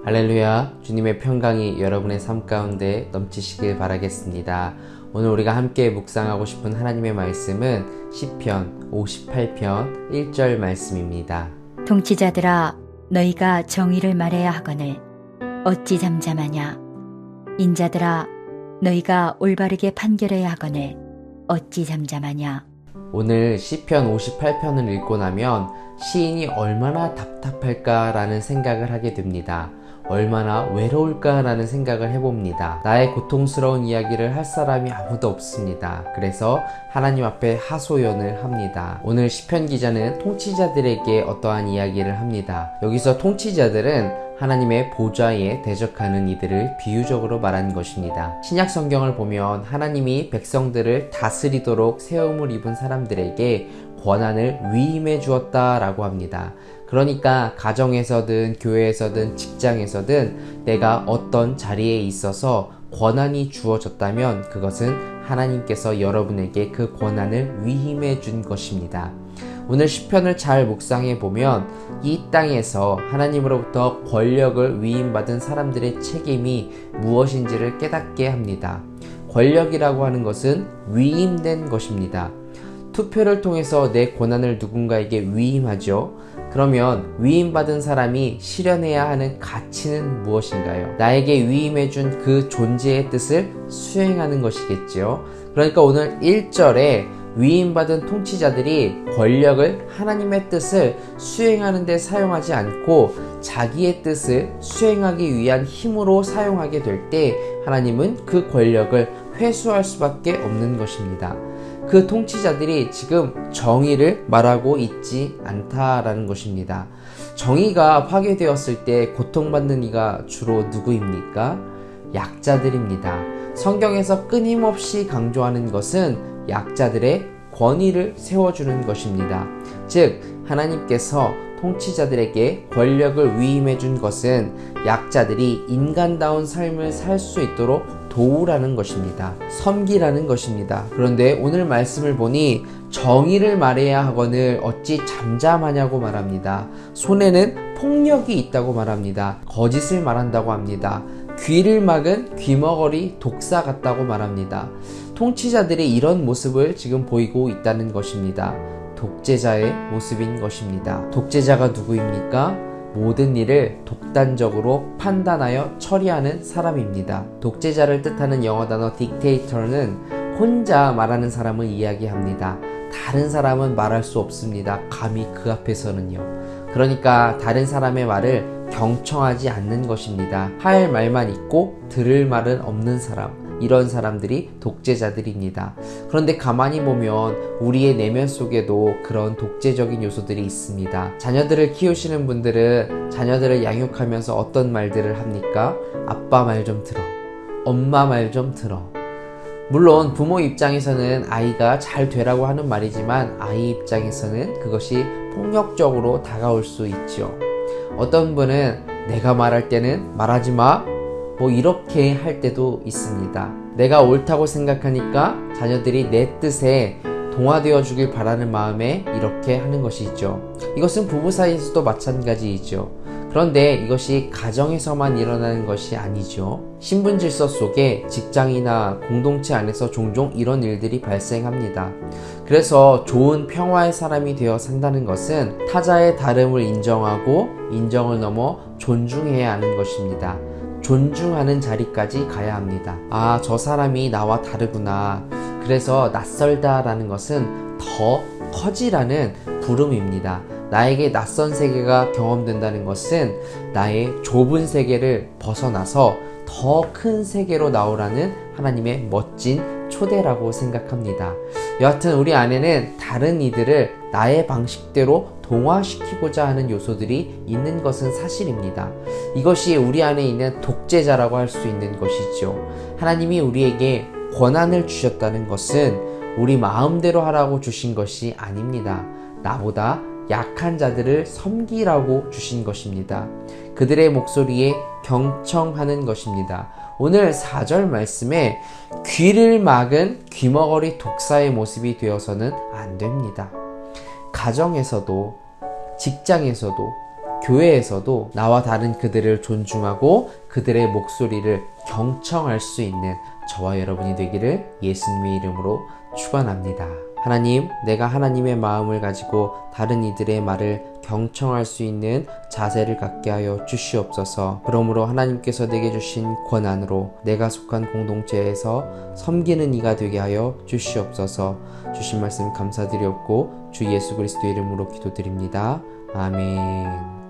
할렐루야, 주님의 평강이 여러분의 삶 가운데 넘치시길 바라겠습니다. 오늘 우리가 함께 묵상하고 싶은 하나님의 말씀은 시편 58편 1절 말씀입니다. 통치자들아, 너희가 정의를 말해야 하거늘 어찌 잠잠하냐. 인자들아, 너희가 올바르게 판결해야 하거늘 어찌 잠잠하냐. 오늘 시편 58편을 읽고 나면 시인이 얼마나 답답할까라는 생각을 하게 됩니다. 얼마나 외로울까라는 생각을 해봅니다. 나의 고통스러운 이야기를 할 사람이 아무도 없습니다. 그래서 하나님 앞에 하소연을 합니다. 오늘 시편 기자는 통치자들에게 어떠한 이야기를 합니다. 여기서 통치자들은 하나님의 보좌에 대적하는 이들을 비유적으로 말한 것입니다. 신약 성경을 보면 하나님이 백성들을 다스리도록 세움을 입은 사람들에게 권한을 위임해 주었다라고 합니다. 그러니까 가정에서든 교회에서든 직장에서든 내가 어떤 자리에 있어서 권한이 주어졌다면 그것은 하나님께서 여러분에게 그 권한을 위임해 준 것입니다. 오늘 시편을 잘 묵상해 보면 이 땅에서 하나님으로부터 권력을 위임받은 사람들의 책임이 무엇인지를 깨닫게 합니다. 권력이라고 하는 것은 위임된 것입니다. 투표를 통해서 내 권한을 누군가에게 위임하죠. 그러면 위임받은 사람이 실현해야 하는 가치는 무엇인가요? 나에게 위임해준 그 존재의 뜻을 수행하는 것이겠죠. 그러니까 오늘 1절에 위임받은 통치자들이 권력을 하나님의 뜻을 수행하는 데 사용하지 않고 자기의 뜻을 수행하기 위한 힘으로 사용하게 될 때 하나님은 그 권력을 회수할 수밖에 없는 것입니다. 그 통치자들이 지금 정의를 말하고 있지 않다라는 것입니다. 정의가 파괴되었을 때 고통받는 이가 주로 누구입니까? 약자들입니다. 성경에서 끊임없이 강조하는 것은 약자들의 권위를 세워주는 것입니다. 즉, 하나님께서 통치자들에게 권력을 위임해 준 것은 약자들이 인간다운 삶을 살 수 있도록 도우라는 것입니다. 섬기라는 것입니다. 그런데 오늘 말씀을 보니 정의를 말해야 하거늘 어찌 잠잠하냐고 말합니다. 손에는 폭력이 있다고 말합니다. 거짓을 말한다고 합니다. 귀를 막은 귀머거리 독사 같다고 말합니다. 통치자들이 이런 모습을 지금 보이고 있다는 것입니다. 독재자의 모습인 것입니다. 독재자가 누구입니까? 모든 일을 독단적으로 판단하여 처리하는 사람입니다. 독재자를 뜻하는 영어 단어 dictator는 혼자 말하는 사람을 이야기합니다. 다른 사람은 말할 수 없습니다. 감히 그 앞에서는요. 그러니까 다른 사람의 말을 경청하지 않는 것입니다. 할 말만 있고 들을 말은 없는 사람, 이런 사람들이 독재자들입니다. 그런데 가만히 보면 우리의 내면 속에도 그런 독재적인 요소들이 있습니다. 자녀들을 키우시는 분들은 자녀들을 양육하면서 어떤 말들을 합니까? 아빠 말 좀 들어, 엄마 말 좀 들어. 물론 부모 입장에서는 아이가 잘 되라고 하는 말이지만 아이 입장에서는 그것이 폭력적으로 다가올 수 있죠. 어떤 분은 내가 말할 때는 말하지 마, 이렇게 할 때도 있습니다. 내가 옳다고 생각하니까 자녀들이 내 뜻에 동화되어 주길 바라는 마음에 이렇게 하는 것이죠. 이것은 부부 사이에서도 마찬가지이죠. 그런데 이것이 가정에서만 일어나는 것이 아니죠. 신분질서 속에 직장이나 공동체 안에서 종종 이런 일들이 발생합니다. 그래서 좋은 평화의 사람이 되어 산다는 것은 타자의 다름을 인정하고 인정을 넘어 존중해야 하는 것입니다. 존중하는 자리까지 가야 합니다. 아, 저 사람이 나와 다르구나. 그래서 낯설다라는 것은 더 커지라는 부름입니다. 나에게 낯선 세계가 경험된다는 것은 나의 좁은 세계를 벗어나서 더 큰 세계로 나오라는 하나님의 멋진 초대라고 생각합니다. 여하튼 우리 안에는 다른 이들을 나의 방식대로 동화시키고자 하는 요소들이 있는 것은 사실입니다. 이것이 우리 안에 있는 독재자라고 할 수 있는 것이죠. 하나님이 우리에게 권한을 주셨다는 것은 우리 마음대로 하라고 주신 것이 아닙니다. 나보다 약한 자들을 섬기라고 주신 것입니다. 그들의 목소리에 경청하는 것입니다. 오늘 4절 말씀에 귀를 막은 귀머거리 독사의 모습이 되어서는 안 됩니다. 가정에서도 직장에서도 교회에서도 나와 다른 그들을 존중하고 그들의 목소리를 경청할 수 있는 저와 여러분이 되기를 예수님의 이름으로 축원합니다. 하나님, 내가 하나님의 마음을 가지고 다른 이들의 말을 경청할 수 있는 자세를 갖게 하여 주시옵소서. 그러므로 하나님께서 내게 주신 권한으로 내가 속한 공동체에서 섬기는 이가 되게 하여 주시옵소서. 주신 말씀 감사드리옵고 주 예수 그리스도 이름으로 기도드립니다. 아멘.